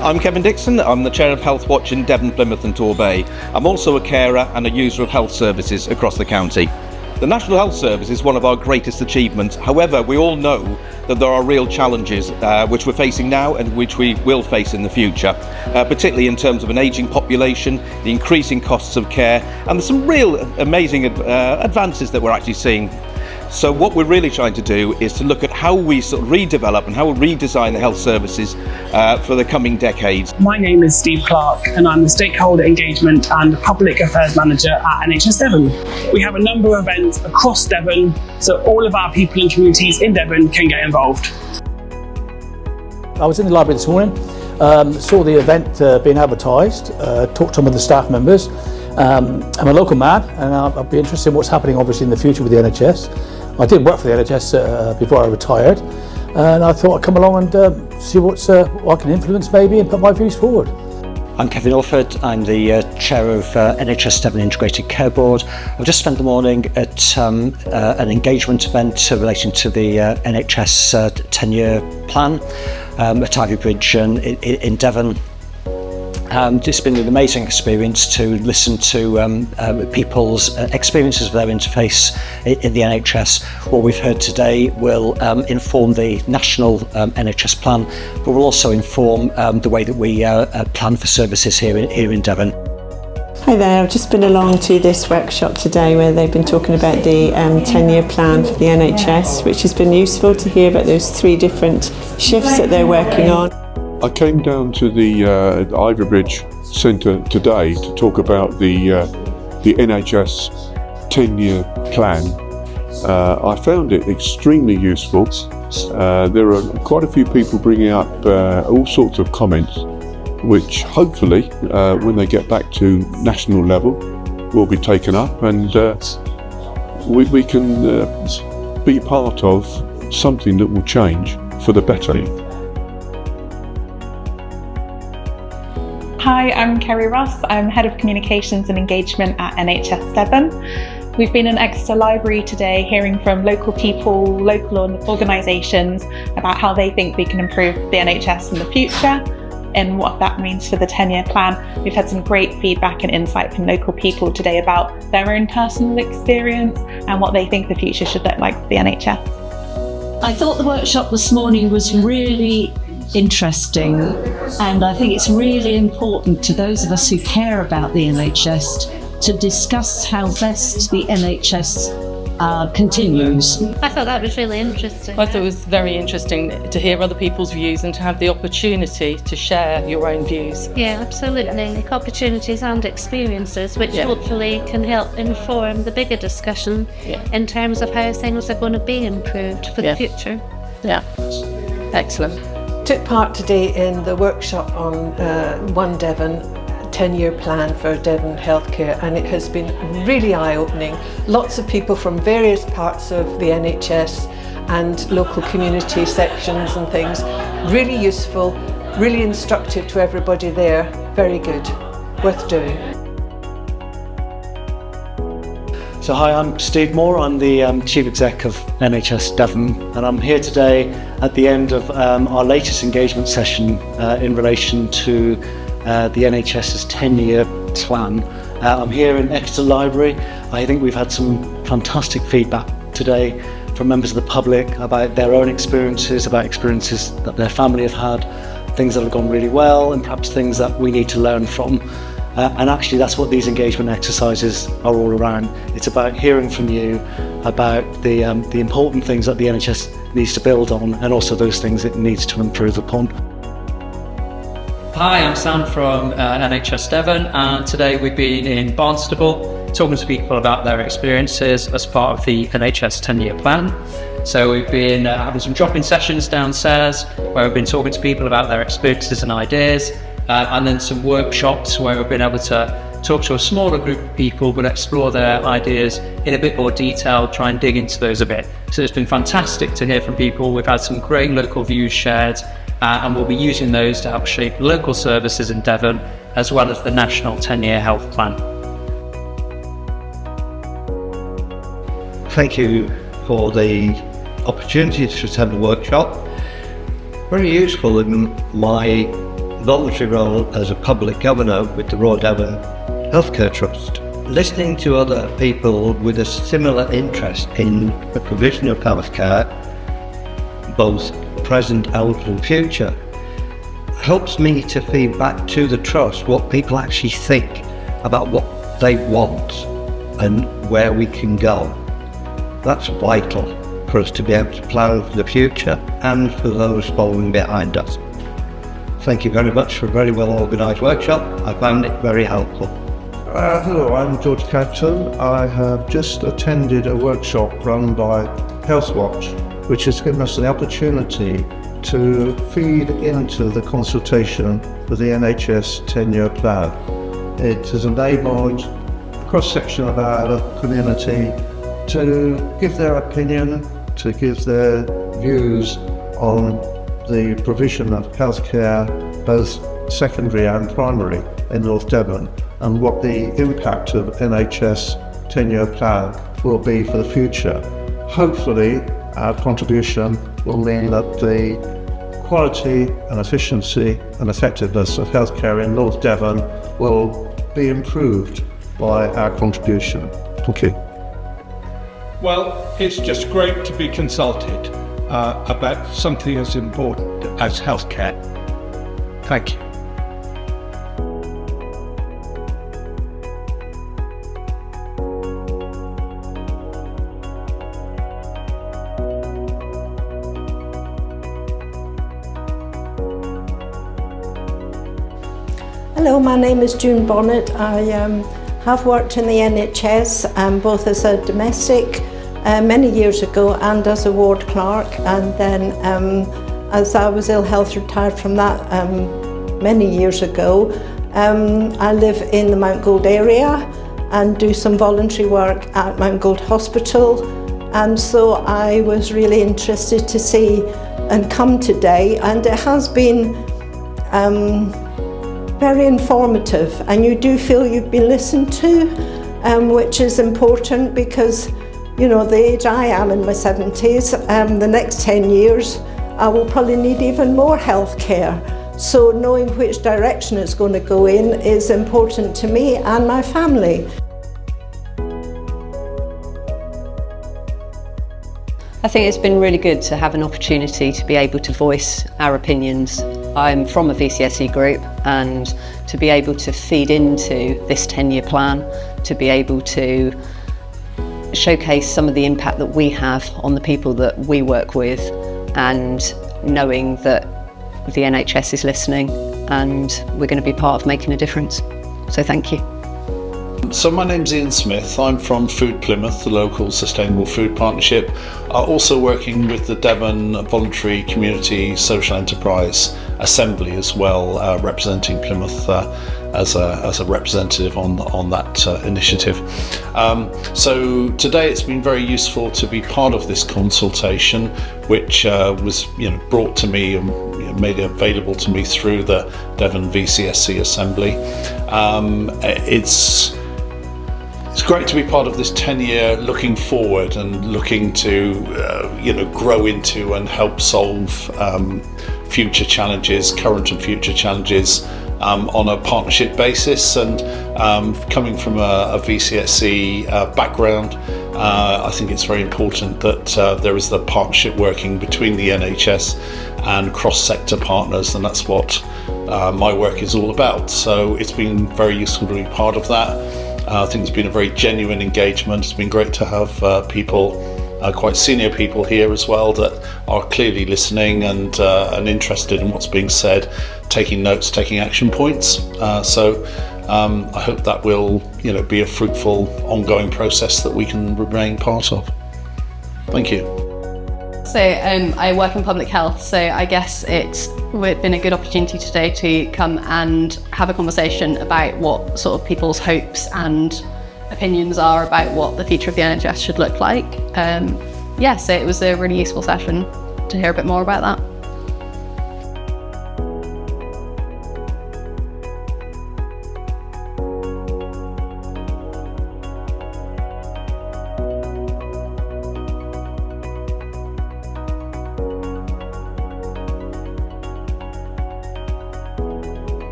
I'm Kevin Dixon. I'm the chair of Healthwatch in Devon, Plymouth and Torbay. I'm also a carer and a user of health services across the county. The National Health Service is one of our greatest achievements. However, we all know that there are real challenges which we're facing now and which we will face in the future, particularly in terms of an ageing population, the increasing costs of care, and there's some real amazing advances that we're actually seeing. So what we're really trying to do is to look at how we sort of redevelop and how we redesign the health services for the coming decades. My name is Steve Clark and I'm the Stakeholder Engagement and Public Affairs Manager at NHS Devon. We have a number of events across Devon so all of our people and communities in Devon can get involved. I was in the library this morning, saw the event being advertised, talked to some of the staff members. I'm a local man and I'll be interested in what's happening obviously in the future with the NHS. I did work for the NHS before I retired, and I thought I'd come along and see what I can influence maybe and put my views forward. I'm Kevin Alford, I'm the chair of NHS Devon Integrated Care Board. I've just spent the morning at an engagement event relating to the NHS 10-year plan at Ivy Bridge in Devon. It's been an amazing experience to listen to people's experiences of their interface in the NHS. What we've heard today will inform the national NHS plan, but will also inform the way that we plan for services here in Devon. Hi there, I've just been along to this workshop today where they've been talking about the 10-year plan for the NHS, which has been useful to hear about those 3 different shifts that they're working on. I came down to the Ivy Bridge Centre today to talk about the NHS 10-year plan. I found it extremely useful. There are quite a few people bringing up all sorts of comments which hopefully when they get back to national level will be taken up and we can be part of something that will change for the better. Hi, I'm Kerry Ross. I'm Head of Communications and Engagement at NHS Devon. We've been in Exeter Library today hearing from local people, local organisations about how they think we can improve the NHS in the future and what that means for the 10-year plan. We've had some great feedback and insight from local people today about their own personal experience and what they think the future should look like for the NHS. I thought the workshop this morning was really interesting, and I think it's really important to those of us who care about the NHS to discuss how best the NHS continues. I thought that was really interesting. I thought it was very interesting to hear other people's views and to have the opportunity to share your own views. Yeah, absolutely. Opportunities and experiences which hopefully can help inform the bigger discussion in terms of how things are going to be improved for the future. Yeah, excellent. Took part today in the workshop on One Devon 10-year plan for Devon healthcare, and it has been really eye-opening. Lots of people from various parts of the NHS and local community sections and things. Really useful, really instructive to everybody there. Very good, worth doing. So hi, I'm Steve Moore, I'm the Chief Exec of NHS Devon, and I'm here today at the end of our latest engagement session in relation to the NHS's 10-year plan. I'm here in Exeter Library. I think we've had some fantastic feedback today from members of the public about their own experiences, about experiences that their family have had, things that have gone really well and perhaps things that we need to learn from. And actually that's what these engagement exercises are all around. It's about hearing from you about the important things that the NHS needs to build on and also those things it needs to improve upon. Hi, I'm Sam from NHS Devon, and today we've been in Barnstable talking to people about their experiences as part of the NHS 10-year plan. So we've been having some drop-in sessions downstairs where we've been talking to people about their experiences and ideas. And then some workshops where we've been able to talk to a smaller group of people but explore their ideas in a bit more detail, try and dig into those a bit. So it's been fantastic to hear from people. We've had some great local views shared and we'll be using those to help shape local services in Devon as well as the national 10-year health plan. Thank you for the opportunity to attend the workshop. Very useful in my voluntary role as a public governor with the Royal Devon Healthcare Trust. Listening to other people with a similar interest in the provision of healthcare, both present and future, helps me to feed back to the Trust what people actually think about what they want and where we can go. That's vital for us to be able to plan for the future and for those following behind us. Thank you very much for a very well organised workshop. I found it very helpful. Hello, I'm George Capton. I have just attended a workshop run by Healthwatch, which has given us the opportunity to feed into the consultation for the NHS 10-year plan. It has enabled a cross-section of our community to give their opinion, to give their views on the provision of healthcare, both secondary and primary, in North Devon, and what the impact of NHS 10-year plan will be for the future. Hopefully, our contribution will mean that the quality and efficiency and effectiveness of healthcare in North Devon will be improved by our contribution. Thank you. Well, it's just great to be consulted about something as important as healthcare. Thank you. Hello, my name is June Bonnet. I have worked in the NHS both as a domestic many years ago and as a ward clerk, and then as I was ill health retired from that many years ago. I live in the Mount Gold area and do some voluntary work at Mount Gold Hospital, and so I was really interested to see and come today, and it has been very informative, and you do feel you've been listened to, which is important because, you know, the age I am in my 70s, the next 10 years I will probably need even more health care. So knowing which direction it's going to go in is important to me and my family. I think it's been really good to have an opportunity to be able to voice our opinions. I'm from a VCSE group, and to be able to feed into this 10-year plan, to be able to showcase some of the impact that we have on the people that we work with, and knowing that the NHS is listening and we're going to be part of making a difference. So thank you. So my name's Ian Smith. I'm from Food Plymouth, the local sustainable food partnership. Also working with the Devon Voluntary Community Social Enterprise Assembly as well, representing Plymouth as a representative on that initiative. So today it's been very useful to be part of this consultation, which was brought to me and made available to me through the Devon VCSE Assembly. It's great to be part of this 10-year looking forward and looking to grow into and help solve future challenges, current and future challenges on a partnership basis. And coming from a VCSE background, I think it's very important that there is the partnership working between the NHS and cross-sector partners, and that's what my work is all about. So it's been very useful to be part of that. I think it's been a very genuine engagement. It's been great to have people, quite senior people here as well, that are clearly listening and interested in what's being said, taking notes, taking action points. So I hope that will be a fruitful ongoing process that we can remain part of. Thank you. So I work in public health, so I guess it's been a good opportunity today to come and have a conversation about what sort of people's hopes and opinions are about what the future of the NHS should look like. So it was a really useful session to hear a bit more about that.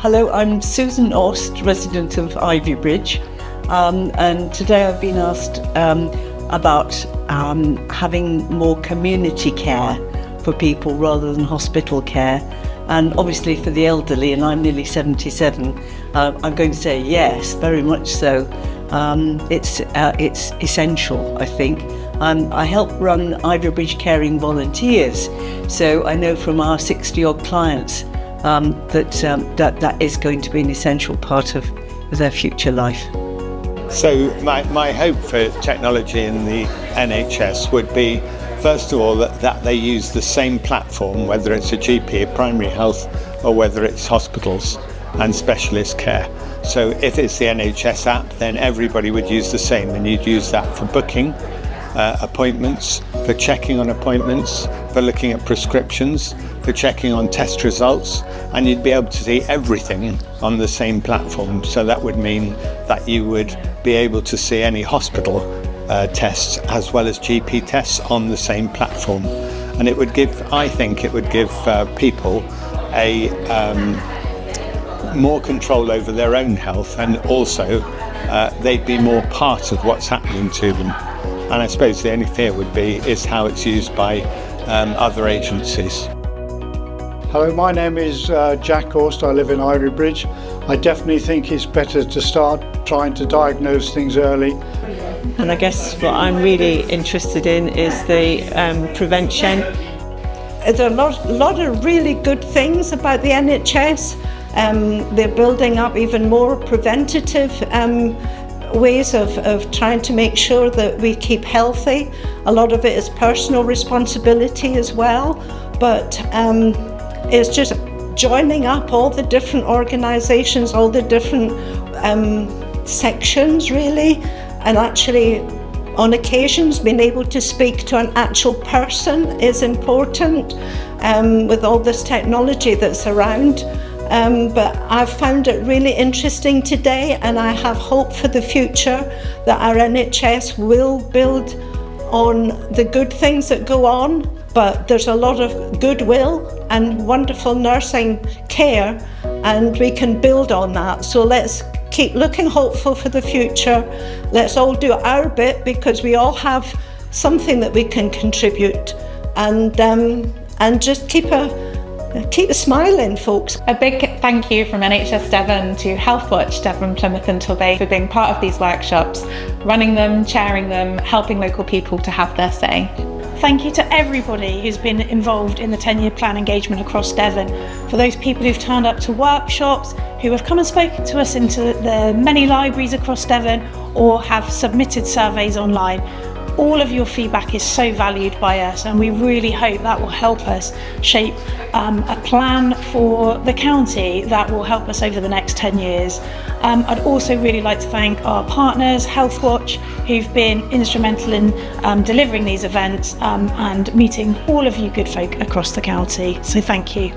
Hello, I'm Susan Ost, resident of Ivybridge, and today I've been asked about having more community care for people rather than hospital care, and obviously for the elderly, and I'm nearly 77, I'm going to say yes, very much so. It's essential, I think. I help run Ivybridge Caring Volunteers, so I know from our 60-odd clients that is going to be an essential part of their future life. So my hope for technology in the NHS would be, first of all, that they use the same platform, whether it's a GP, primary health, or whether it's hospitals and specialist care. So if it's the NHS app, then everybody would use the same, and you'd use that for booking appointments, for checking on appointments, for looking at prescriptions, for checking on test results, and you'd be able to see everything on the same platform. So that would mean that you would be able to see any hospital tests as well as GP tests on the same platform. And it would give, I think it would give people a more control over their own health, and also they'd be more part of what's happening to them. And I suppose the only fear would be is how it's used by other agencies. Hello, my name is Jack Horst. I live in Ivybridge. I definitely think it's better to start trying to diagnose things early. And I guess what I'm really interested in is the prevention. There are a lot of really good things about the NHS. They're building up even more preventative ways of trying to make sure that we keep healthy. A lot of it is personal responsibility as well, but it's just joining up all the different organisations, all the different sections really, and actually on occasions being able to speak to an actual person is important with all this technology that's around. But I've found it really interesting today, and I have hope for the future that our NHS will build on the good things that go on, but there's a lot of goodwill and wonderful nursing care, and we can build on that. So let's keep looking hopeful for the future. Let's all do our bit, because we all have something that we can contribute, and just keep smiling, folks. A big thank you from NHS Devon to Healthwatch Devon, Plymouth and Torbay for being part of these workshops, running them, chairing them, helping local people to have their say. Thank you to everybody who's been involved in the 10-year plan engagement across Devon, for those people who've turned up to workshops, who have come and spoken to us into the many libraries across Devon, or have submitted surveys online. All of your feedback is so valued by us, and we really hope that will help us shape a plan for the county that will help us over the next 10 years. I'd also really like to thank our partners, Healthwatch, who've been instrumental in delivering these events and meeting all of you good folk across the county. So thank you.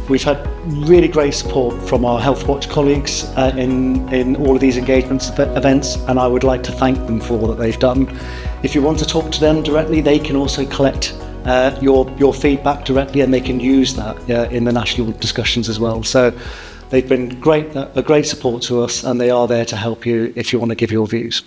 We've had really great support from our Healthwatch colleagues in all of these engagements events, and I would like to thank them for all that they've done. If you want to talk to them directly, they can also collect your feedback directly, and they can use that in the national discussions as well. So they've been a great support to us, and they are there to help you if you want to give your views.